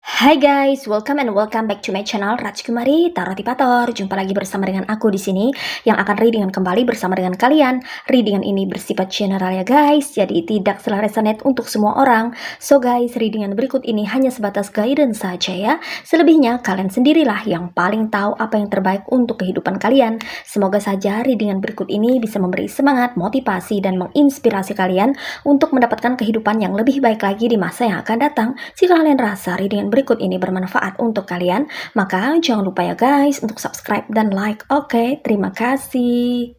Hai guys, welcome back to my channel Rajkumari Tarot Tipator. Jumpa lagi bersama dengan aku di sini yang akan readingan kembali bersama dengan kalian. Readingan ini bersifat general ya guys, jadi tidak selalu resonate untuk semua orang. So guys, readingan berikut ini hanya sebatas guidance saja ya. Selebihnya kalian sendirilah yang paling tahu apa yang terbaik untuk kehidupan kalian. Semoga saja readingan berikut ini bisa memberi semangat, motivasi, dan menginspirasi kalian untuk mendapatkan kehidupan yang lebih baik lagi di masa yang akan datang. Jika kalian rasa readingan berikut ini bermanfaat untuk kalian, maka jangan lupa ya guys untuk subscribe dan like. Oke, terima kasih.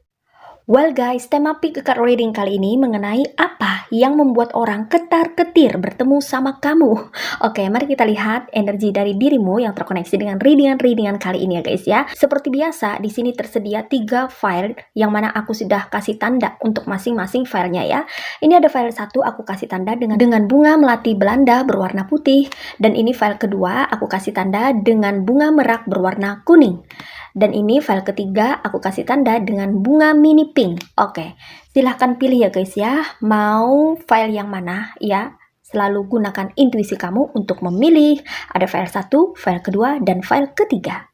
Well guys, tema pick card reading kali ini mengenai apa yang membuat orang ketar-ketir bertemu sama kamu. Oke, mari kita lihat energi dari dirimu yang terkoneksi dengan readingan kali ini ya guys ya. Seperti biasa, di sini tersedia 3 file yang mana aku sudah kasih tanda untuk masing-masing filenya ya. Ini ada file 1 aku kasih tanda dengan bunga melati Belanda berwarna putih, dan ini file kedua aku kasih tanda dengan bunga merak berwarna kuning. Dan ini file ketiga aku kasih tanda dengan bunga mini pink. Oke, silahkan pilih ya guys ya, mau file yang mana ya. Selalu gunakan intuisi kamu untuk memilih. Ada file 1, file kedua, dan file ketiga.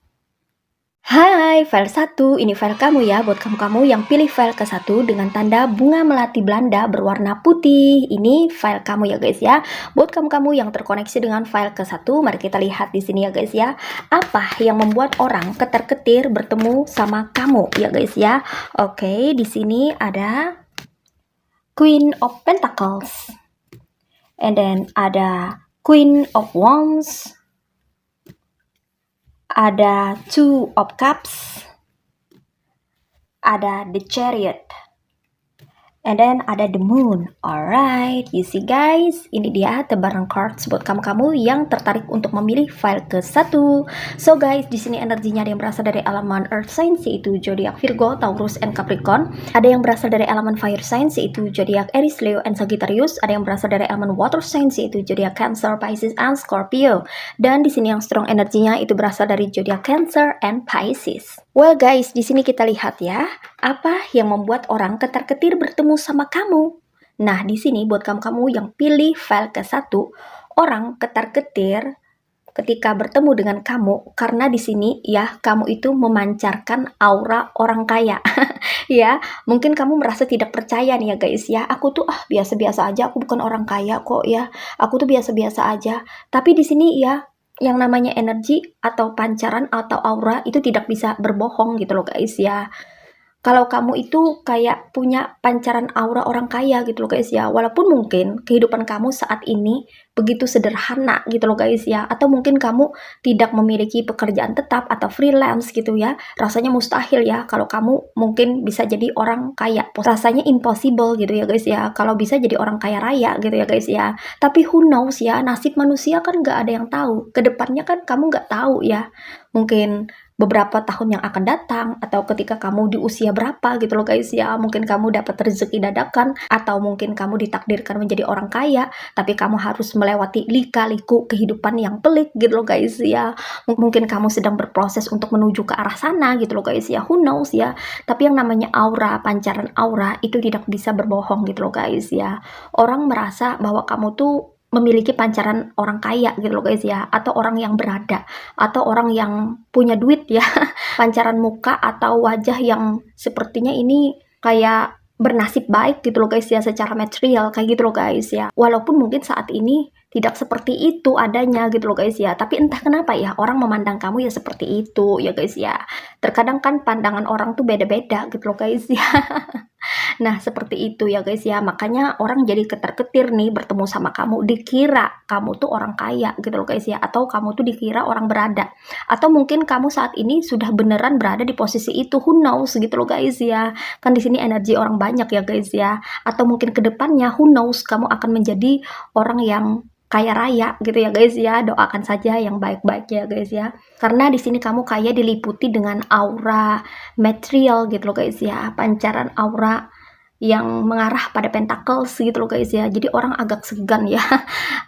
Hai, file 1, ini file kamu ya, buat kamu yang pilih file ke-1 dengan tanda bunga melati Belanda berwarna putih. Ini file kamu ya guys ya. Buat kamu yang terkoneksi dengan file ke-1, mari kita lihat di sini ya guys ya. Apa yang membuat orang ketar-ketir bertemu sama kamu ya guys ya. Oke, di sini ada Queen of Pentacles. And then ada Queen of Wands. Ada Two of Cups, ada The Chariot, and then ada the Moon. Alright, you see guys, ini dia tebaran cards buat kamu yang tertarik untuk memilih file ke-1. So guys, di sini energinya ada yang berasal dari elemen Earth signs yaitu zodiak Virgo, Taurus, and Capricorn. Ada yang berasal dari elemen Fire signs yaitu zodiak Aries, Leo, and Sagittarius. Ada yang berasal dari elemen Water signs yaitu zodiak Cancer, Pisces, and Scorpio. Dan di sini yang strong energinya itu berasal dari zodiak Cancer and Pisces. Well guys, di sini kita lihat ya, apa yang membuat orang ketar-ketir bertemu sama kamu. Nah, di sini buat kamu yang pilih file ke-1, orang ketar-ketir ketika bertemu dengan kamu karena di sini ya kamu itu memancarkan aura orang kaya. Ya, mungkin kamu merasa tidak percaya nih ya guys ya. Aku tuh biasa-biasa aja, aku bukan orang kaya kok ya. Aku tuh biasa-biasa aja. Tapi di sini ya yang namanya energi atau pancaran atau aura itu tidak bisa berbohong gitu loh guys ya. Kalau kamu itu kayak punya pancaran aura orang kaya gitu loh guys ya, walaupun mungkin kehidupan kamu saat ini begitu sederhana gitu loh guys ya, atau mungkin kamu tidak memiliki pekerjaan tetap atau freelance gitu ya, rasanya mustahil ya kalau kamu mungkin bisa jadi orang kaya, rasanya impossible gitu ya guys ya, kalau bisa jadi orang kaya raya gitu ya guys ya. Tapi who knows ya, nasib manusia kan nggak ada yang tahu, kedepannya kan kamu nggak tahu ya, mungkin beberapa tahun yang akan datang atau ketika kamu di usia berapa gitu loh guys ya, mungkin kamu dapat rezeki dadakan atau mungkin kamu ditakdirkan menjadi orang kaya tapi kamu harus melewati lika-liku kehidupan yang pelik gitu loh guys ya. Mungkin kamu sedang berproses untuk menuju ke arah sana gitu loh guys ya, who knows ya. Tapi yang namanya aura, pancaran aura itu tidak bisa berbohong gitu loh guys ya. Orang merasa bahwa kamu tuh memiliki pancaran orang kaya gitu loh guys ya, atau orang yang berada, atau orang yang punya duit ya. Pancaran muka atau wajah yang sepertinya ini kayak bernasib baik gitu loh guys ya, secara material kayak gitu loh guys ya. Walaupun mungkin saat ini tidak seperti itu adanya gitu loh guys ya, tapi entah kenapa ya orang memandang kamu ya seperti itu ya guys ya. Terkadang kan pandangan orang tuh beda-beda gitu loh guys ya. Nah, seperti itu ya guys ya. Makanya orang jadi ketar-ketir nih bertemu sama kamu. Dikira kamu tuh orang kaya gitu loh guys ya. Atau kamu tuh dikira orang berada. Atau mungkin kamu saat ini sudah beneran berada di posisi itu. Who knows gitu loh guys ya. Kan di sini energi orang banyak ya guys ya. Atau mungkin kedepannya who knows kamu akan menjadi orang yang kaya raya gitu ya guys ya. Doakan saja yang baik-baik ya guys ya. Karena di sini kamu kaya diliputi dengan aura material gitu loh guys ya. Pancaran aura yang mengarah pada pentacles gitu loh guys ya. Jadi orang agak segan ya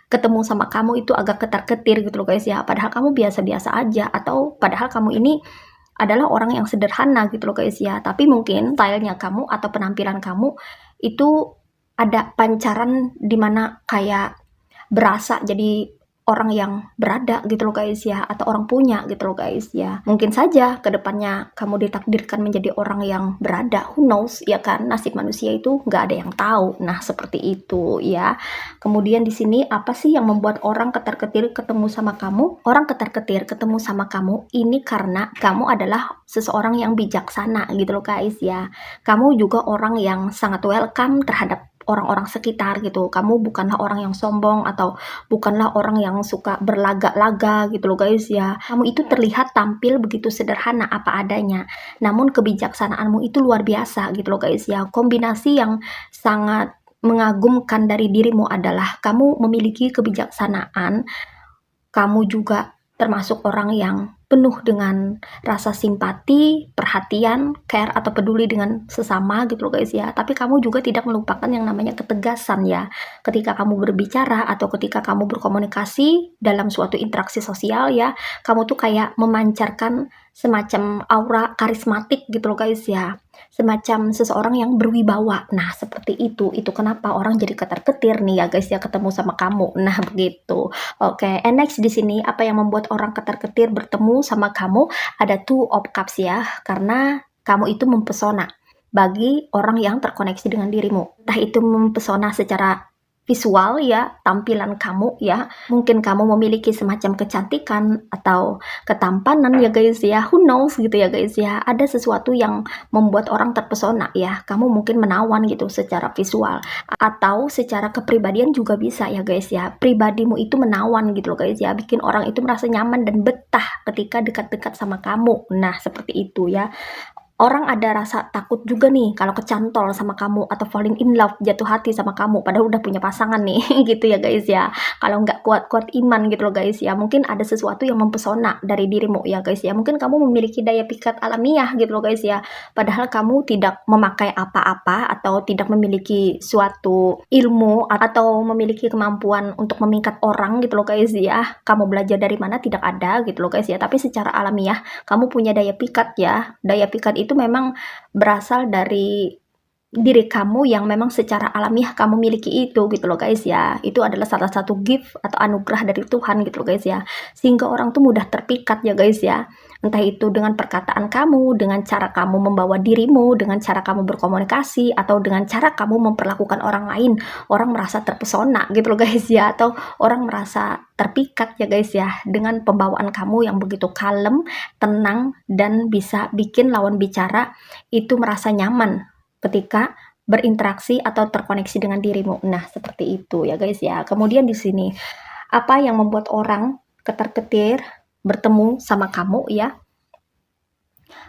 ketemu sama kamu, itu agak ketar-ketir gitu loh guys ya. Padahal kamu biasa-biasa aja, atau padahal kamu ini adalah orang yang sederhana gitu loh guys ya. Tapi mungkin stylenya kamu atau penampilan kamu itu ada pancaran dimana kayak berasa jadi orang yang berada gitu loh guys ya, atau orang punya gitu loh guys ya. Mungkin saja kedepannya kamu ditakdirkan menjadi orang yang berada, who knows ya kan, nasib manusia itu nggak ada yang tahu. Nah seperti itu ya. Kemudian di sini apa sih yang membuat orang ketar-ketir ketemu sama kamu? Orang ketar-ketir ketemu sama kamu ini karena kamu adalah seseorang yang bijaksana gitu loh guys ya. Kamu juga orang yang sangat welcome terhadap orang-orang sekitar gitu. Kamu bukanlah orang yang sombong atau bukanlah orang yang suka berlagak-laga gitu loh guys ya. Kamu itu terlihat tampil begitu sederhana apa adanya. Namun kebijaksanaanmu itu luar biasa gitu loh guys ya. Kombinasi yang sangat mengagumkan dari dirimu adalah kamu memiliki kebijaksanaan, kamu juga termasuk orang yang penuh dengan rasa simpati, perhatian, care atau peduli dengan sesama gitu loh guys ya. Tapi kamu juga tidak melupakan yang namanya ketegasan ya. Ketika kamu berbicara atau ketika kamu berkomunikasi dalam suatu interaksi sosial ya, kamu tuh kayak memancarkan semacam aura karismatik gitu loh guys ya. Semacam seseorang yang berwibawa. Nah, seperti itu. Itu kenapa orang jadi ketar-ketir nih ya guys ya ketemu sama kamu. Nah, begitu. Oke, and next di sini apa yang membuat orang ketar-ketir bertemu sama kamu? Ada two of cups ya, karena kamu itu mempesona bagi orang yang terkoneksi dengan dirimu. Entah itu mempesona secara visual ya, tampilan kamu ya. Mungkin kamu memiliki semacam kecantikan atau ketampanan ya guys ya. Who knows gitu ya guys ya. Ada sesuatu yang membuat orang terpesona ya. Kamu mungkin menawan gitu secara visual atau secara kepribadian juga bisa ya guys ya. Pribadimu itu menawan gitu loh guys ya, bikin orang itu merasa nyaman dan betah ketika dekat-dekat sama kamu. Nah seperti itu ya. Orang ada rasa takut juga nih kalau kecantol sama kamu atau falling in love, jatuh hati sama kamu padahal udah punya pasangan nih gitu ya guys ya. Kalau nggak kuat-kuat iman gitu loh guys ya, mungkin ada sesuatu yang mempesona dari dirimu ya guys ya. Mungkin kamu memiliki daya pikat alamiah gitu loh guys ya, padahal kamu tidak memakai apa-apa atau tidak memiliki suatu ilmu atau memiliki kemampuan untuk memikat orang gitu loh guys ya. Kamu belajar dari mana tidak ada gitu loh guys ya, tapi secara alamiah kamu punya daya pikat ya. Daya pikat itu memang berasal dari diri kamu yang memang secara alamiah kamu miliki itu gitu loh guys ya. Itu adalah salah satu gift atau anugerah dari Tuhan gitu loh guys ya, sehingga orang tuh mudah terpikat ya guys ya. Entah itu dengan perkataan kamu, dengan cara kamu membawa dirimu, dengan cara kamu berkomunikasi, atau dengan cara kamu memperlakukan orang lain. Orang merasa terpesona gitu loh guys ya, atau orang merasa terpikat ya guys ya dengan pembawaan kamu yang begitu kalem, tenang, dan bisa bikin lawan bicara itu merasa nyaman ketika berinteraksi atau terkoneksi dengan dirimu. Nah, seperti itu ya guys ya. Kemudian di sini apa yang membuat orang ketar-ketir bertemu sama kamu ya?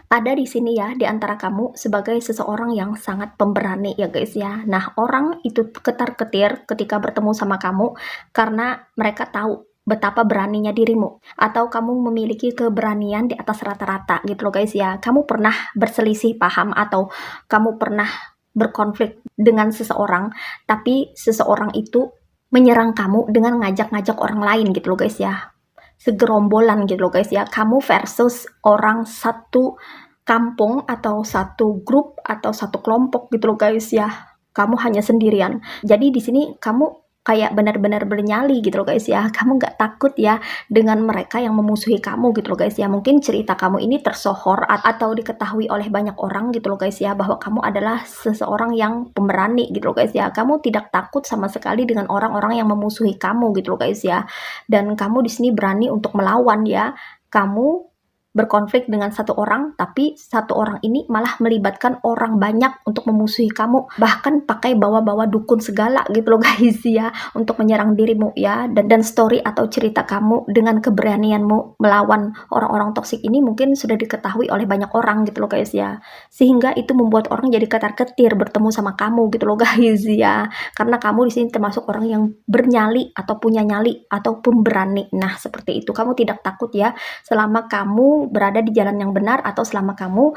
Ada di sini ya di antara kamu sebagai seseorang yang sangat pemberani ya guys ya. Nah, orang itu ketar-ketir ketika bertemu sama kamu karena mereka tahu betapa beraninya dirimu atau kamu memiliki keberanian di atas rata-rata gitu loh guys ya. Kamu pernah berselisih paham atau kamu pernah berkonflik dengan seseorang, tapi seseorang itu menyerang kamu dengan ngajak-ngajak orang lain gitu loh guys ya. Segerombolan gitu loh guys ya. Kamu versus orang satu kampung atau satu grup atau satu kelompok gitu loh guys ya. Kamu hanya sendirian. Jadi di sini kamu kayak benar-benar bernyali gitu loh guys ya. Kamu nggak takut ya dengan mereka yang memusuhi kamu gitu loh guys ya. Mungkin cerita kamu ini tersohor atau diketahui oleh banyak orang gitu loh guys ya, bahwa kamu adalah seseorang yang pemberani gitu loh guys ya. Kamu tidak takut sama sekali dengan orang-orang yang memusuhi kamu gitu loh guys ya. Dan kamu di sini berani untuk melawan ya. Kamu berkonflik dengan satu orang, tapi satu orang ini malah melibatkan orang banyak untuk memusuhi kamu, bahkan pakai bawa-bawa dukun segala gitu loh guys ya, untuk menyerang dirimu ya. Dan story atau cerita kamu dengan keberanianmu melawan orang-orang toksik ini mungkin sudah diketahui oleh banyak orang gitu loh guys ya, sehingga itu membuat orang jadi ketar-ketir bertemu sama kamu gitu loh guys ya, karena kamu di sini termasuk orang yang bernyali atau punya nyali atau pemberani. Nah seperti itu, kamu tidak takut ya selama kamu berada di jalan yang benar atau selama kamu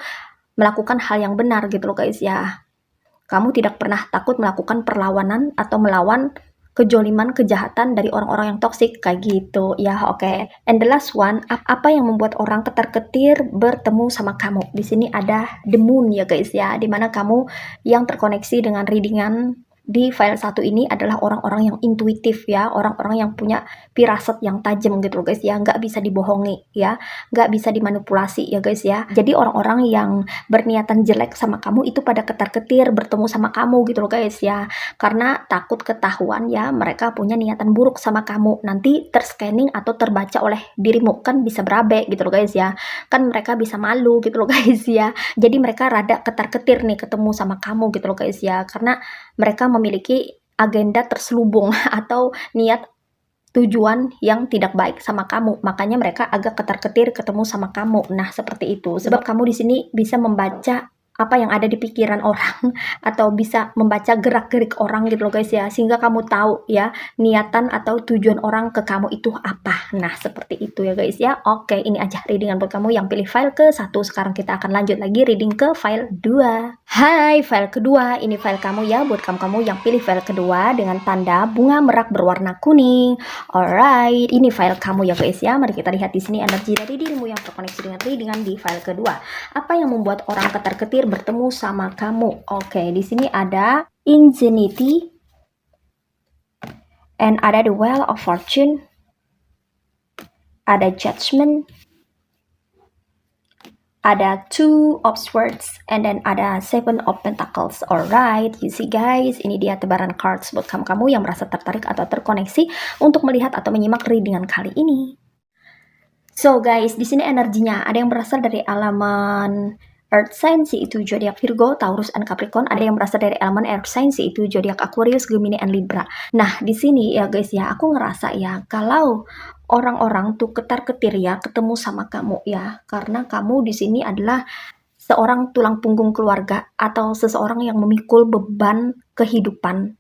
melakukan hal yang benar gitu loh guys ya. Kamu tidak pernah takut melakukan perlawanan atau melawan kejoliman, kejahatan dari orang-orang yang toksik kayak gitu ya. Oke. And the last one, apa yang membuat orang ketar-ketir bertemu sama kamu? Di sini ada the moon ya guys ya, dimana kamu yang terkoneksi dengan readingan di file 1 ini adalah orang-orang yang intuitif ya, orang-orang yang punya firasat yang tajam gitu loh guys ya, nggak bisa dibohongi ya, nggak bisa dimanipulasi ya guys ya. Jadi orang-orang yang berniatan jelek sama kamu itu pada ketar-ketir bertemu sama kamu gitu loh guys ya, karena takut ketahuan ya mereka punya niatan buruk sama kamu, nanti terscanning atau terbaca oleh dirimu, kan bisa berabe gitu loh guys ya, kan mereka bisa malu gitu loh guys ya. Jadi mereka rada ketar-ketir nih ketemu sama kamu gitu loh guys ya, karena mereka memiliki agenda terselubung atau niat tujuan yang tidak baik sama kamu. Makanya mereka agak ketar-ketir ketemu sama kamu. Nah, seperti itu. Sebab kamu di sini bisa membaca apa yang ada di pikiran orang atau bisa membaca gerak-gerik orang gitu loh guys ya, sehingga kamu tahu ya niatan atau tujuan orang ke kamu itu apa. Nah, seperti itu ya guys ya. Oke, ini aja readingan buat kamu yang pilih file ke 1. Sekarang kita akan lanjut lagi reading ke file 2. Hai, file kedua. Ini file kamu ya, buat kamu yang pilih file kedua dengan tanda bunga merak berwarna kuning. Alright, ini file kamu ya guys ya. Mari kita lihat di sini energi dari dirimu yang terkoneksi dengan readingan di file kedua. Apa yang membuat orang ketar-ketir bertemu sama kamu? Oke, di sini ada Ingenuity, and ada the Wheel of Fortune, ada Judgment, ada Two of Swords, and then ada Seven of Pentacles. Alright, you see guys, ini dia tebaran cards buat kamu yang merasa tertarik atau terkoneksi untuk melihat atau menyimak readingan kali ini. So guys, di sini energinya ada yang berasal dari elemen Earth sign, yaitu zodiak Virgo, Taurus, and Capricorn. Ada yang berasal dari elemen Air sign, yaitu zodiak Aquarius, Gemini, and Libra. Nah, di sini ya guys ya, aku ngerasa ya kalau orang-orang tuh ketar-ketir ya ketemu sama kamu ya, karena kamu di sini adalah seorang tulang punggung keluarga atau seseorang yang memikul beban kehidupan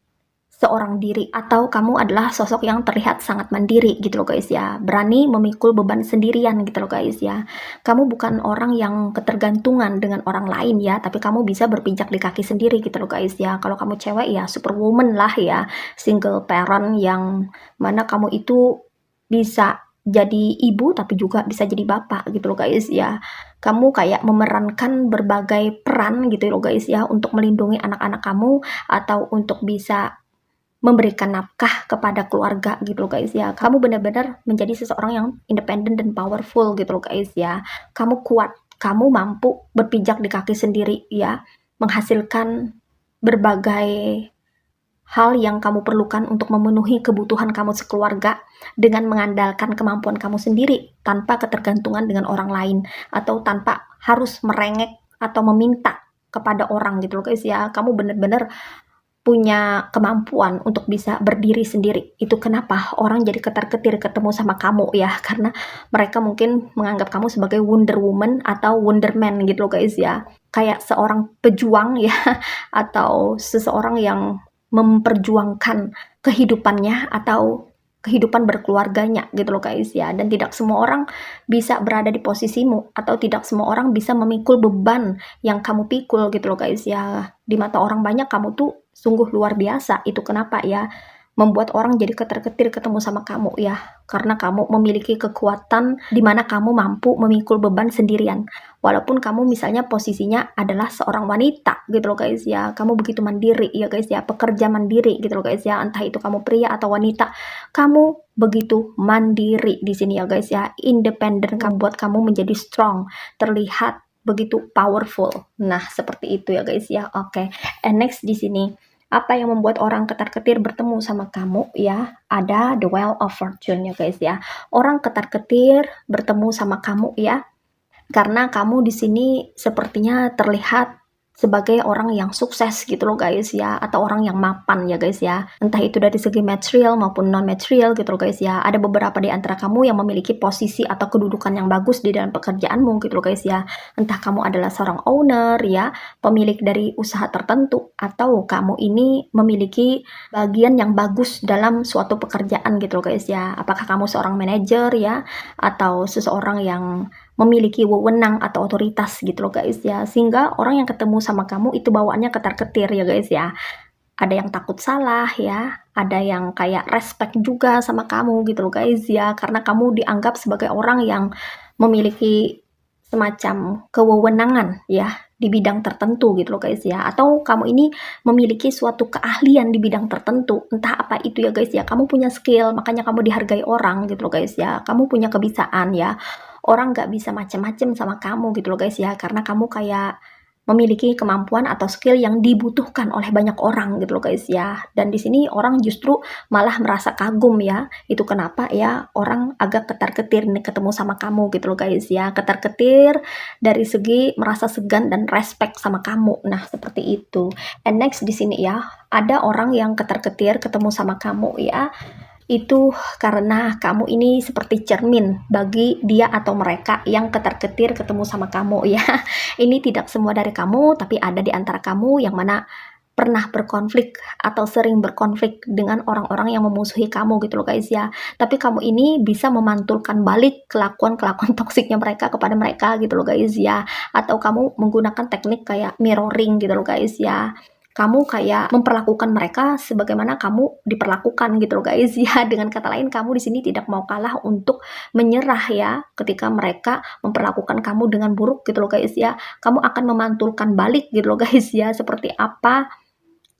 seorang diri, atau kamu adalah sosok yang terlihat sangat mandiri gitu loh guys ya, berani memikul beban sendirian gitu loh guys ya. Kamu bukan orang yang ketergantungan dengan orang lain ya, tapi kamu bisa berpijak di kaki sendiri gitu loh guys ya. Kalau kamu cewek ya superwoman lah ya, single parent yang mana kamu itu bisa jadi ibu tapi juga bisa jadi bapak gitu loh guys ya. Kamu kayak memerankan berbagai peran gitu loh guys ya, untuk melindungi anak-anak kamu atau untuk bisa memberikan nafkah kepada keluarga gitu loh guys ya. Kamu benar-benar menjadi seseorang yang independen dan powerful gitu loh guys ya. Kamu kuat, kamu mampu berpijak di kaki sendiri ya, menghasilkan berbagai hal yang kamu perlukan untuk memenuhi kebutuhan kamu sekeluarga dengan mengandalkan kemampuan kamu sendiri tanpa ketergantungan dengan orang lain atau tanpa harus merengek atau meminta kepada orang gitu loh guys ya. Kamu benar-benar punya kemampuan untuk bisa berdiri sendiri. Itu kenapa orang jadi ketar-ketir ketemu sama kamu ya, karena mereka mungkin menganggap kamu sebagai Wonder Woman atau Wonder Man gitu loh guys ya, kayak seorang pejuang ya atau seseorang yang memperjuangkan kehidupannya atau kehidupan berkeluarganya gitu loh guys ya. Dan tidak semua orang bisa berada di posisimu atau tidak semua orang bisa memikul beban yang kamu pikul gitu loh guys ya. Di mata orang banyak kamu tuh sungguh luar biasa. Itu kenapa ya membuat orang jadi ketar-ketir ketemu sama kamu ya, karena kamu memiliki kekuatan di mana kamu mampu memikul beban sendirian. Walaupun kamu misalnya posisinya adalah seorang wanita gitu loh guys ya, kamu begitu mandiri ya guys ya, pekerja mandiri gitu loh guys ya, entah itu kamu pria atau wanita, kamu begitu mandiri di sini ya guys ya, independen. Kamu buat kamu menjadi strong, terlihat begitu powerful. Nah, seperti itu ya guys ya. Oke. And next di sini apa yang membuat orang ketar-ketir bertemu sama kamu ya, ada the Wheel of Fortune ya guys ya. Orang ketar-ketir bertemu sama kamu ya, karena kamu di sini sepertinya terlihat sebagai orang yang sukses gitu loh guys ya, atau orang yang mapan ya guys ya, entah itu dari segi material maupun non material gitu loh guys ya. Ada beberapa di antara kamu yang memiliki posisi atau kedudukan yang bagus di dalam pekerjaanmu gitu loh guys ya, entah kamu adalah seorang owner ya, pemilik dari usaha tertentu, atau kamu ini memiliki bagian yang bagus dalam suatu pekerjaan gitu loh guys ya. Apakah kamu seorang manajer ya, atau seseorang yang memiliki wewenang atau otoritas gitu loh guys ya, sehingga orang yang ketemu sama kamu itu bawaannya ketar-ketir ya guys ya. Ada yang takut salah ya, ada yang kayak respect juga sama kamu gitu loh guys ya, karena kamu dianggap sebagai orang yang memiliki semacam kewewenangan ya di bidang tertentu gitu loh guys ya, atau kamu ini memiliki suatu keahlian di bidang tertentu, entah apa itu ya guys ya, kamu punya skill makanya kamu dihargai orang gitu loh guys ya, kamu punya kebiasaan ya, orang nggak bisa macem-macem sama kamu gitu loh guys ya, karena kamu kayak memiliki kemampuan atau skill yang dibutuhkan oleh banyak orang gitu loh guys ya. Dan di sini orang justru malah merasa kagum ya. Itu kenapa ya orang agak ketar-ketir nih ketemu sama kamu gitu loh guys ya. Ketar-ketir dari segi merasa segan dan respect sama kamu. Nah, seperti itu. And next di sini ya, ada orang yang ketar-ketir ketemu sama kamu ya. Itu karena kamu ini seperti cermin bagi dia atau mereka yang ketar-ketir ketemu sama kamu ya. Ini tidak semua dari kamu, tapi ada di antara kamu yang mana pernah berkonflik atau sering berkonflik dengan orang-orang yang memusuhi kamu gitu loh guys ya. Tapi kamu ini bisa memantulkan balik kelakuan-kelakuan toksiknya mereka kepada mereka gitu loh guys ya. Atau kamu menggunakan teknik kayak mirroring gitu loh guys ya. Kamu kayak memperlakukan mereka sebagaimana kamu diperlakukan gitu loh guys ya. Dengan kata lain, kamu di sini tidak mau kalah untuk menyerah ya ketika mereka memperlakukan kamu dengan buruk gitu loh guys ya. Kamu akan memantulkan balik gitu loh guys ya, seperti apa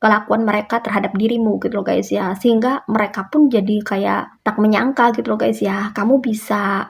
kelakuan mereka terhadap dirimu gitu loh guys ya, sehingga mereka pun jadi kayak tak menyangka gitu loh guys ya, kamu bisa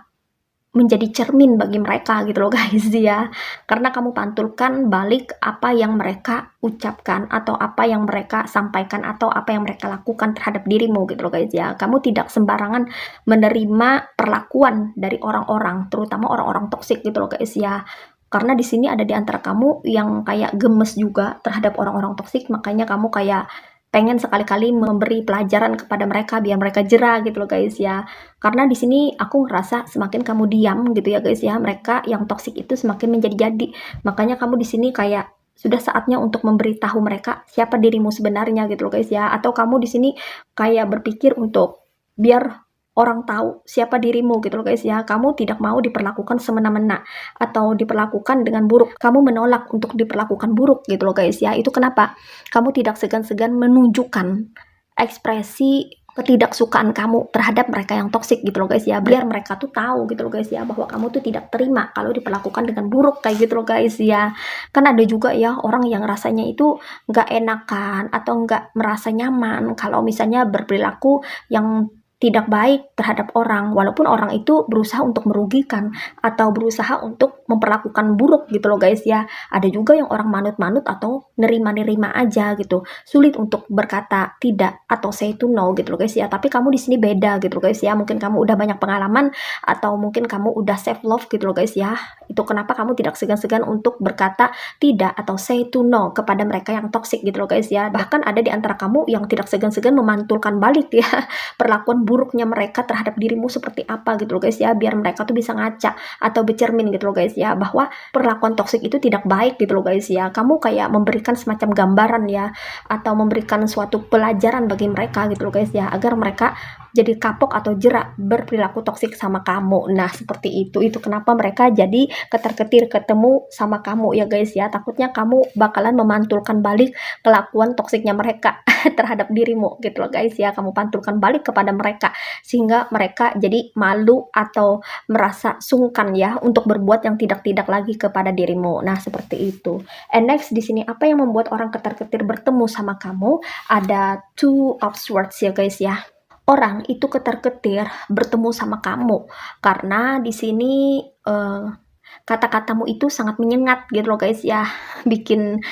menjadi cermin bagi mereka gitu loh guys ya, karena kamu pantulkan balik apa yang mereka ucapkan atau apa yang mereka sampaikan atau apa yang mereka lakukan terhadap dirimu gitu loh guys ya. Kamu tidak sembarangan menerima perlakuan dari orang-orang, terutama orang-orang toksik gitu loh guys ya, karena di sini ada di antara kamu yang kayak gemes juga terhadap orang-orang toksik, makanya kamu kayak pengen sekali-kali memberi pelajaran kepada mereka biar mereka jera gitu loh guys ya. Karena di sini aku ngerasa semakin kamu diam gitu ya guys ya, mereka yang toksik itu semakin menjadi-jadi. Makanya kamu di sini kayak sudah saatnya untuk memberitahu mereka siapa dirimu sebenarnya gitu loh guys ya. Atau kamu di sini kayak berpikir untuk biar orang tahu siapa dirimu gitu loh guys ya. Kamu tidak mau diperlakukan semena-mena atau diperlakukan dengan buruk. Kamu menolak untuk diperlakukan buruk gitu loh guys ya. Itu kenapa? Kamu tidak segan-segan menunjukkan ekspresi ketidaksukaan kamu terhadap mereka yang toksik gitu loh guys ya, biar mereka tuh tahu gitu loh guys ya bahwa kamu tuh tidak terima kalau diperlakukan dengan buruk kayak gitu loh guys ya. Kan ada juga ya orang yang rasanya itu nggak enakan atau nggak merasa nyaman kalau misalnya berperilaku yang tidak baik terhadap orang, walaupun orang itu berusaha untuk merugikan atau berusaha untuk memperlakukan buruk gitu loh guys ya. Ada juga yang orang manut-manut atau nerima-nerima aja gitu, sulit untuk berkata tidak atau say to no gitu loh guys ya. Tapi kamu di sini beda gitu loh guys ya, mungkin kamu udah banyak pengalaman atau mungkin kamu udah self love gitu loh guys ya. Itu kenapa kamu tidak segan-segan untuk berkata tidak atau say to no kepada mereka yang toxic gitu loh guys ya. Bahkan ada di antara kamu yang tidak segan-segan memantulkan balik ya perlakuan buruknya mereka terhadap dirimu seperti apa gitu loh guys ya, biar mereka tuh bisa ngaca atau bercermin gitu loh guys ya, bahwa perlakuan toksik itu tidak baik gitu loh guys ya. Kamu kayak memberikan semacam gambaran ya, atau memberikan suatu pelajaran bagi mereka gitu loh guys ya, agar mereka jadi kapok atau jerak berperilaku toksik sama kamu. Nah, seperti itu kenapa mereka jadi ketar-ketir ketemu sama kamu ya guys ya. Takutnya kamu bakalan memantulkan balik kelakuan toksiknya mereka terhadap dirimu gitu loh guys ya. Kamu pantulkan balik kepada mereka sehingga mereka jadi malu atau merasa sungkan ya untuk berbuat yang tidak-tidak lagi kepada dirimu. Nah, seperti itu. And next di sini apa yang membuat orang ketar-ketir bertemu sama kamu? Ada two of swords ya guys ya. Orang itu ketar-ketir bertemu sama kamu karena di sini kata-katamu itu sangat menyengat gitu loh guys ya, bikin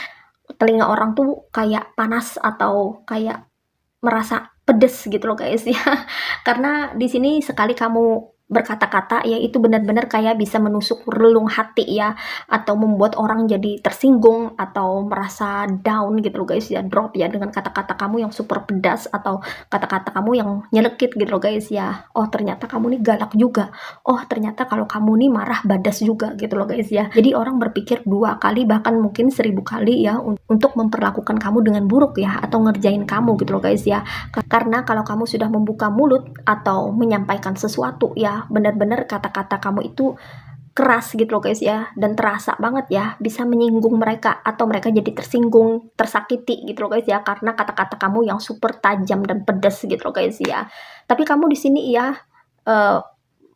telinga orang tuh kayak panas atau kayak merasa pedes gitu loh guys ya. Karena di sini sekali kamu berkata-kata ya itu benar-benar kayak bisa menusuk relung hati ya, atau membuat orang jadi tersinggung atau merasa down gitu loh guys ya, drop ya dengan kata-kata kamu yang super pedas atau kata-kata kamu yang nyelekit gitu loh guys ya. Oh, ternyata kamu nih galak juga. Oh, ternyata kalau kamu nih marah badas juga gitu loh guys ya. Jadi orang berpikir 2 kali bahkan mungkin 1000 kali ya untuk memperlakukan kamu dengan buruk ya, atau ngerjain kamu gitu loh guys ya. Karena kalau kamu sudah membuka mulut atau menyampaikan sesuatu ya, benar-benar kata-kata kamu itu keras gitu loh guys ya, dan terasa banget ya bisa menyinggung mereka atau mereka jadi tersinggung, tersakiti gitu loh guys ya, karena kata-kata kamu yang super tajam dan pedas gitu loh guys ya. Tapi kamu di sini ya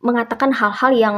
mengatakan hal-hal yang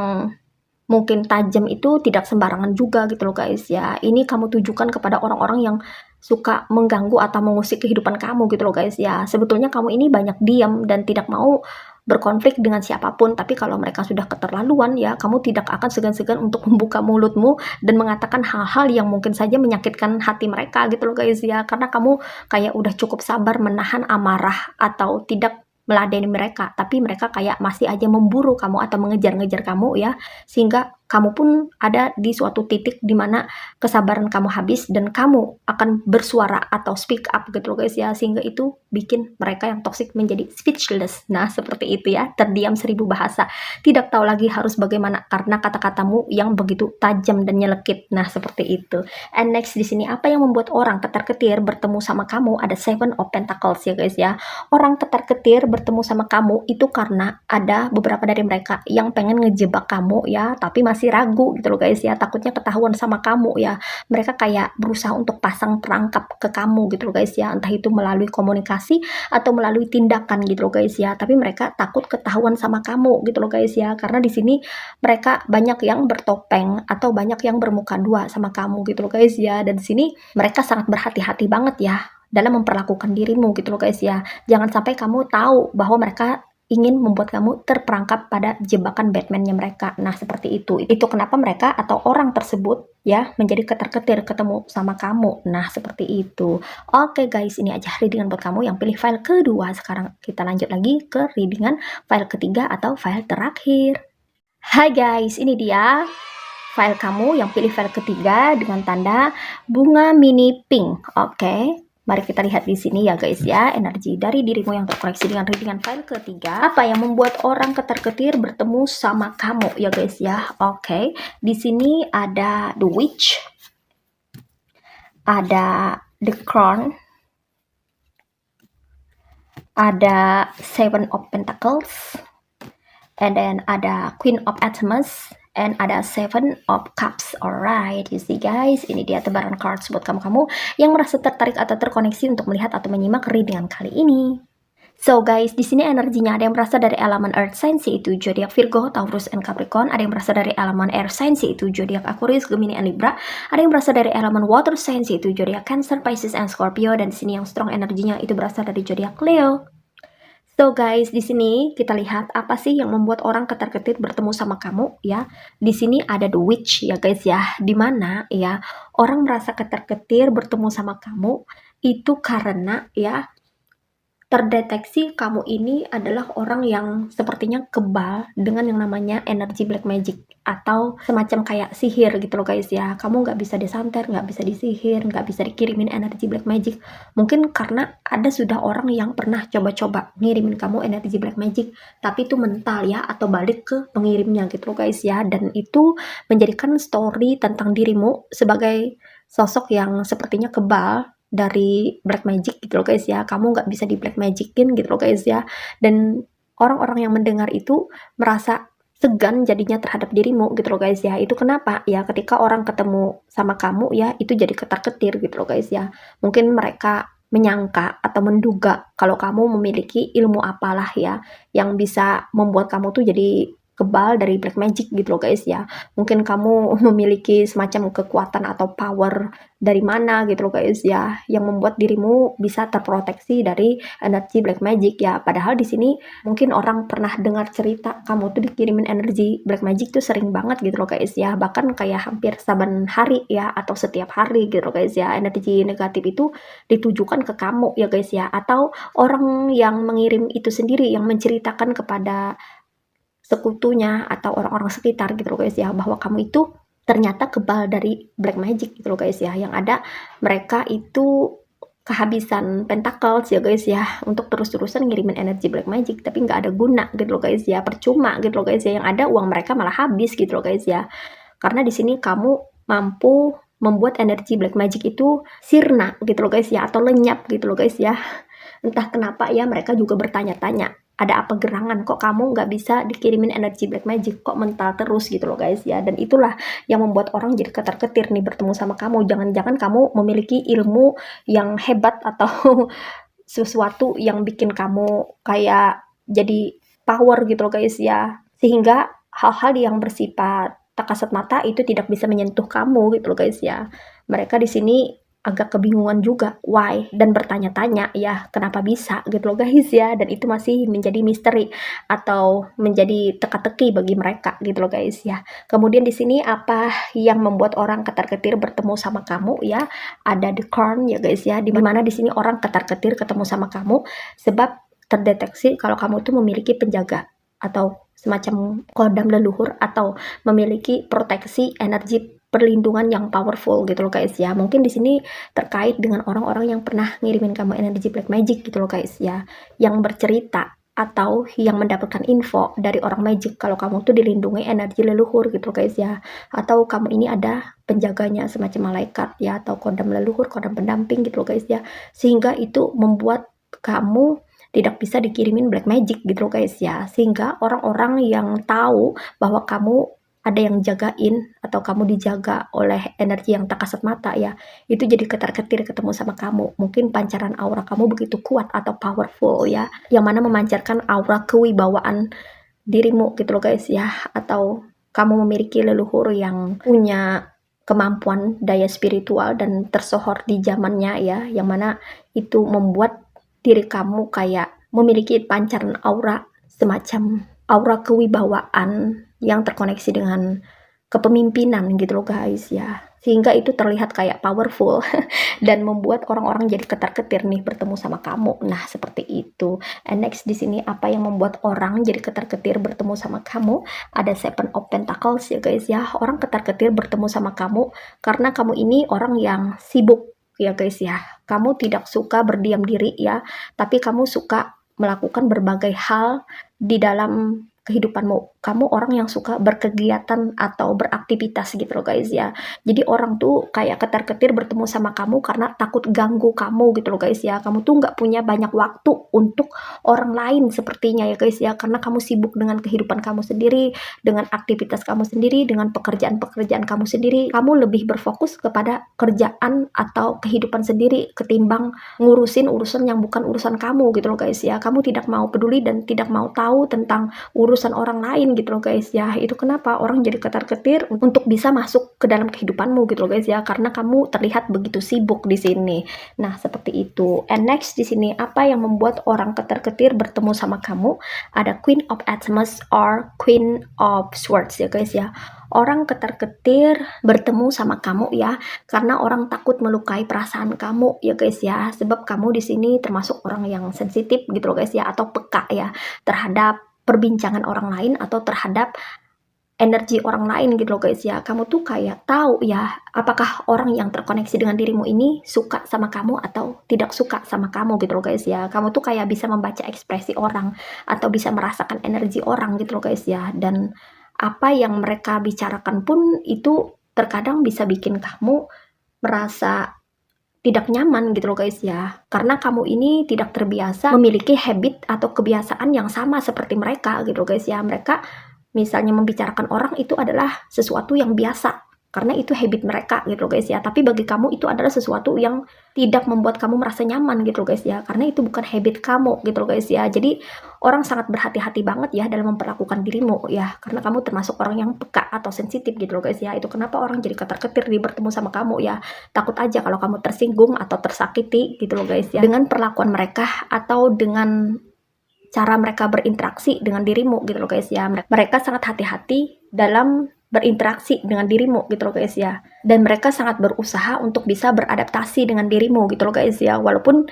mungkin tajam itu tidak sembarangan juga gitu loh guys ya. Ini kamu tujukan kepada orang-orang yang suka mengganggu atau mengusik kehidupan kamu gitu loh guys ya. Sebetulnya kamu ini banyak diam dan tidak mau berkonflik dengan siapapun, tapi kalau mereka sudah keterlaluan ya, kamu tidak akan segan-segan untuk membuka mulutmu dan mengatakan hal-hal yang mungkin saja menyakitkan hati mereka gitu loh guys ya. Karena kamu kayak udah cukup sabar menahan amarah atau tidak meladeni mereka, tapi mereka kayak masih aja memburu kamu atau mengejar-ngejar kamu ya, sehingga kamu pun ada di suatu titik di mana kesabaran kamu habis dan kamu akan bersuara atau speak up gitu loh guys ya, sehingga itu bikin mereka yang toxic menjadi speechless. Nah, seperti itu ya, terdiam seribu bahasa, tidak tahu lagi harus bagaimana karena kata-katamu yang begitu tajam dan nyelekit. Nah, seperti itu. And next di sini apa yang membuat orang ketar-ketir bertemu sama kamu? Ada Seven of Pentacles ya guys ya. Orang ketar-ketir bertemu sama kamu itu karena ada beberapa dari mereka yang pengen ngejebak kamu ya, tapi masih ragu gitu loh guys ya, takutnya ketahuan sama kamu ya. Mereka kayak berusaha untuk pasang perangkap ke kamu gitu loh guys ya, entah itu melalui komunikasi atau melalui tindakan gitu loh guys ya, tapi mereka takut ketahuan sama kamu gitu loh guys ya, karena di sini mereka banyak yang bertopeng atau banyak yang bermuka dua sama kamu gitu loh guys ya, dan di sini mereka sangat berhati-hati banget ya dalam memperlakukan dirimu gitu loh guys ya. Jangan sampai kamu tahu bahwa mereka ingin membuat kamu terperangkap pada jebakan Batman-nya mereka. Nah, seperti itu. Itu kenapa mereka atau orang tersebut ya menjadi ketar-ketir ketemu sama kamu. Nah, seperti itu. Oke guys, ini aja readingan buat kamu yang pilih file kedua. Sekarang kita lanjut lagi ke readingan file ketiga atau file terakhir. Hai guys, ini dia file kamu yang pilih file ketiga dengan tanda bunga mini pink. Oke. Mari kita lihat di sini ya guys ya, energi dari dirimu yang terkoneksi dengan readingan file ketiga. Apa yang membuat orang ketar-ketir bertemu sama kamu ya guys ya. Oke. Di sini ada The Witch, ada The Crown, ada Seven of Pentacles, and then ada Queen of Atemas, and ada Seven of Cups. Alright, you see guys, ini dia tebaran cards buat kamu-kamu yang merasa tertarik atau terkoneksi untuk melihat atau menyimak readingan kali ini. So guys, di sini energinya ada yang berasal dari elemen Earth signs yaitu zodiak Virgo, Taurus, and Capricorn. Ada yang berasal dari elemen Air signs yaitu zodiak Aquarius, Gemini, and Libra. Ada yang berasal dari elemen Water signs yaitu zodiak Cancer, Pisces, and Scorpio. Dan di sini yang strong energinya itu berasal dari zodiak Leo. So guys, di sini kita lihat apa sih yang membuat orang ketar-ketir bertemu sama kamu ya. Di sini ada The Witch ya guys ya, dimana ya orang merasa ketar-ketir bertemu sama kamu itu karena ya terdeteksi kamu ini adalah orang yang sepertinya kebal dengan yang namanya energi black magic atau semacam kayak sihir gitu loh guys ya. Kamu nggak bisa disantet, nggak bisa disihir, nggak bisa dikirimin energi black magic. Mungkin karena ada sudah orang yang pernah coba-coba ngirimin kamu energi black magic, tapi itu mental ya atau balik ke pengirimnya gitu loh guys ya. Dan itu menjadikan story tentang dirimu sebagai sosok yang sepertinya kebal dari black magic gitu loh guys ya. Kamu nggak bisa di black magicin gitu loh guys ya, dan orang-orang yang mendengar itu merasa segan jadinya terhadap dirimu gitu loh guys ya. Itu kenapa ya ketika orang ketemu sama kamu ya itu jadi ketar-ketir gitu loh guys ya. Mungkin mereka menyangka atau menduga kalau kamu memiliki ilmu apalah ya yang bisa membuat kamu tuh jadi kebal dari black magic gitu loh guys ya. Mungkin kamu memiliki semacam kekuatan atau power dari mana gitu loh guys ya, yang membuat dirimu bisa terproteksi dari energi black magic ya. Padahal di sini mungkin orang pernah dengar cerita kamu tuh dikirimin energi black magic tuh sering banget gitu loh guys ya, bahkan kayak hampir saban hari ya atau setiap hari gitu loh guys ya. Energi negatif itu ditujukan ke kamu ya guys ya, atau orang yang mengirim itu sendiri yang menceritakan kepada sekutunya atau orang-orang sekitar gitu loh guys ya, bahwa kamu itu ternyata kebal dari black magic gitu loh guys ya. Yang ada mereka itu kehabisan pentacles ya guys ya untuk terus-terusan ngirimin energi black magic, tapi nggak ada guna gitu loh guys ya, percuma gitu loh guys ya. Yang ada uang mereka malah habis gitu loh guys ya, karena di sini kamu mampu membuat energi black magic itu sirna gitu loh guys ya, atau lenyap gitu loh guys ya. Entah kenapa ya mereka juga bertanya-tanya, ada apa gerangan kok kamu nggak bisa dikirimin energi black magic, kok mental terus gitu loh guys ya. Dan itulah yang membuat orang jadi ketar-ketir nih bertemu sama kamu. Jangan-jangan kamu memiliki ilmu yang hebat atau sesuatu yang bikin kamu kayak jadi power gitu loh guys ya, sehingga hal-hal yang bersifat tak kasat mata itu tidak bisa menyentuh kamu gitu loh guys ya. Mereka di sini agak kebingungan juga why dan bertanya-tanya ya kenapa bisa gitu loh guys ya, dan itu masih menjadi misteri atau menjadi teka-teki bagi mereka gitu loh guys ya. Kemudian di sini apa yang membuat orang ketar-ketir bertemu sama kamu ya? Ada the corn ya guys ya, dimana di sini orang ketar-ketir ketemu sama kamu sebab terdeteksi kalau kamu tuh memiliki penjaga atau semacam kodam leluhur atau memiliki proteksi energi perlindungan yang powerful gitu loh guys ya. Mungkin di sini terkait dengan orang-orang yang pernah ngirimin kamu energi black magic gitu loh guys ya, yang bercerita atau yang mendapatkan info dari orang magic kalau kamu tuh dilindungi energi leluhur gitu loh guys ya, atau kamu ini ada penjaganya semacam malaikat ya, atau kodam leluhur, kodam pendamping gitu loh guys ya, sehingga itu membuat kamu tidak bisa dikirimin black magic gitu loh guys ya, sehingga orang-orang yang tahu bahwa kamu ada yang jagain atau kamu dijaga oleh energi yang tak kasat mata ya, itu jadi ketar-ketir ketemu sama kamu. Mungkin pancaran aura kamu begitu kuat atau powerful ya, yang mana memancarkan aura kewibawaan dirimu gitu loh guys ya, atau kamu memiliki leluhur yang punya kemampuan daya spiritual dan tersohor di zamannya ya, yang mana itu membuat diri kamu kayak memiliki pancaran aura semacam aura kewibawaan yang terkoneksi dengan kepemimpinan gitu loh guys ya, sehingga itu terlihat kayak powerful dan membuat orang-orang jadi ketar-ketir nih bertemu sama kamu. Nah seperti itu. And next di sini apa yang membuat orang jadi ketar-ketir bertemu sama kamu? Ada Seven of Pentacles ya guys ya. Orang ketar-ketir bertemu sama kamu karena kamu ini orang yang sibuk ya guys ya. Kamu tidak suka berdiam diri ya, tapi kamu suka melakukan berbagai hal di dalam kehidupanmu. Kamu orang yang suka berkegiatan atau beraktivitas gitu loh guys ya. Jadi orang tuh kayak ketar-ketir bertemu sama kamu karena takut ganggu kamu gitu loh guys ya. Kamu tuh nggak punya banyak waktu untuk orang lain sepertinya ya guys ya, karena kamu sibuk dengan kehidupan kamu sendiri, dengan aktivitas kamu sendiri, dengan pekerjaan-pekerjaan kamu sendiri. Kamu lebih berfokus kepada kerjaan atau kehidupan sendiri ketimbang ngurusin urusan yang bukan urusan kamu gitu loh guys ya. Kamu tidak mau peduli dan tidak mau tahu tentang urusan orang lain gitu loh guys ya. Itu kenapa orang jadi ketar-ketir untuk bisa masuk ke dalam kehidupanmu gitu loh guys ya, karena kamu terlihat begitu sibuk di sini. Nah seperti itu. And next di sini apa yang membuat orang ketar-ketir bertemu sama kamu? Ada Queen of Pentacles or Queen of Swords ya guys ya. Orang ketar-ketir bertemu sama kamu ya karena orang takut melukai perasaan kamu ya guys ya, sebab kamu di sini termasuk orang yang sensitif gitu loh guys ya, atau peka ya terhadap perbincangan orang lain atau terhadap energi orang lain gitu loh guys ya. Kamu tuh kayak tahu ya apakah orang yang terkoneksi dengan dirimu ini suka sama kamu atau tidak suka sama kamu gitu loh guys ya. Kamu tuh kayak bisa membaca ekspresi orang atau bisa merasakan energi orang gitu loh guys ya, dan apa yang mereka bicarakan pun itu terkadang bisa bikin kamu merasa tidak nyaman gitu loh guys ya, karena kamu ini tidak terbiasa memiliki habit atau kebiasaan yang sama seperti mereka gitu loh guys ya. Mereka misalnya membicarakan orang itu adalah sesuatu yang biasa karena itu habit mereka gitu loh guys ya, tapi bagi kamu itu adalah sesuatu yang tidak membuat kamu merasa nyaman gitu loh guys ya, karena itu bukan habit kamu gitu loh guys ya. Jadi orang sangat berhati-hati banget ya dalam memperlakukan dirimu ya, karena kamu termasuk orang yang peka atau sensitif gitu loh guys ya. Itu kenapa orang jadi ketar-ketir di bertemu sama kamu ya. Takut aja kalau kamu tersinggung atau tersakiti gitu loh guys ya, dengan perlakuan mereka atau dengan cara mereka berinteraksi dengan dirimu gitu loh guys ya. Mereka sangat hati-hati dalam berinteraksi dengan dirimu gitu loh guys ya, dan mereka sangat berusaha untuk bisa beradaptasi dengan dirimu gitu loh guys ya, walaupun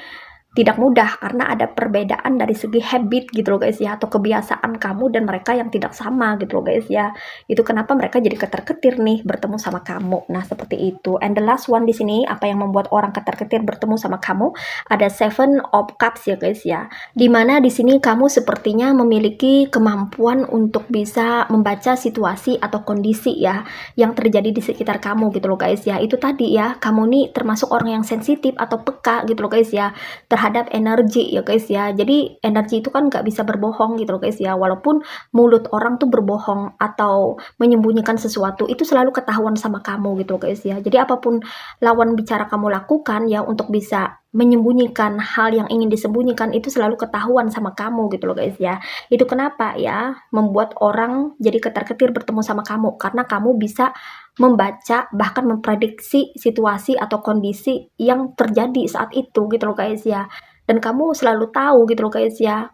tidak mudah karena ada perbedaan dari segi habit gitu loh guys ya, atau kebiasaan kamu dan mereka yang tidak sama gitu loh guys ya. Itu kenapa mereka jadi ketar-ketir nih bertemu sama kamu. Nah seperti itu. And the last one di sini apa yang membuat orang ketar-ketir bertemu sama kamu? Ada Seven of Cups ya guys ya, dimana di sini kamu sepertinya memiliki kemampuan untuk bisa membaca situasi atau kondisi ya yang terjadi di sekitar kamu gitu loh guys ya. Itu tadi ya, kamu nih termasuk orang yang sensitif atau peka gitu loh guys ya terhadap energi ya guys ya. Jadi energi itu kan nggak bisa berbohong gitu loh guys ya, walaupun mulut orang tuh berbohong atau menyembunyikan sesuatu itu selalu ketahuan sama kamu gitu loh guys ya. Jadi apapun lawan bicara kamu lakukan ya untuk bisa menyembunyikan hal yang ingin disembunyikan itu selalu ketahuan sama kamu gitu loh guys ya. Itu kenapa ya membuat orang jadi ketar-ketir bertemu sama kamu, karena kamu bisa membaca bahkan memprediksi situasi atau kondisi yang terjadi saat itu gitu loh guys ya. Dan kamu selalu tahu gitu loh guys ya,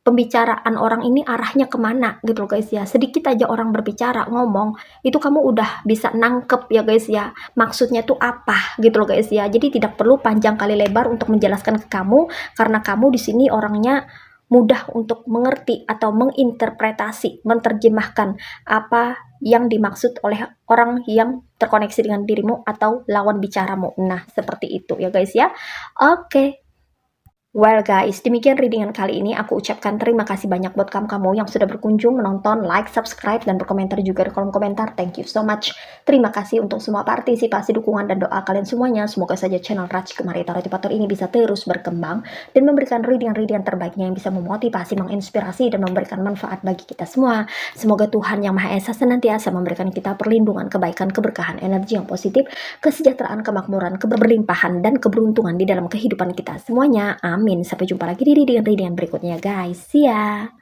pembicaraan orang ini arahnya kemana gitu loh guys ya. Sedikit aja orang berbicara, ngomong, itu kamu udah bisa nangkep ya guys ya, maksudnya tuh apa gitu loh guys ya. Jadi tidak perlu panjang kali lebar untuk menjelaskan ke kamu, karena kamu di sini orangnya mudah untuk mengerti atau menginterpretasi, menerjemahkan apa yang dimaksud oleh orang yang terkoneksi dengan dirimu atau lawan bicaramu. Nah, seperti itu ya guys ya. Oke. Well guys, demikian readingan kali ini. Aku ucapkan terima kasih banyak buat kamu yang sudah berkunjung, menonton, like, subscribe, dan berkomentar juga di kolom komentar. Thank you so much. Terima kasih untuk semua partisipasi, dukungan, dan doa kalian semuanya. Semoga saja channel Rachika Marita Motivator ini bisa terus berkembang dan memberikan readingan terbaiknya yang bisa memotivasi, menginspirasi, dan memberikan manfaat bagi kita semua. Semoga Tuhan Yang Maha Esa senantiasa memberikan kita perlindungan, kebaikan, keberkahan, energi yang positif, kesejahteraan, kemakmuran, keberlimpahan, dan keberuntungan di dalam kehidupan kita semuanya. Amin. Sampai jumpa lagi di readingan berikutnya guys. See ya.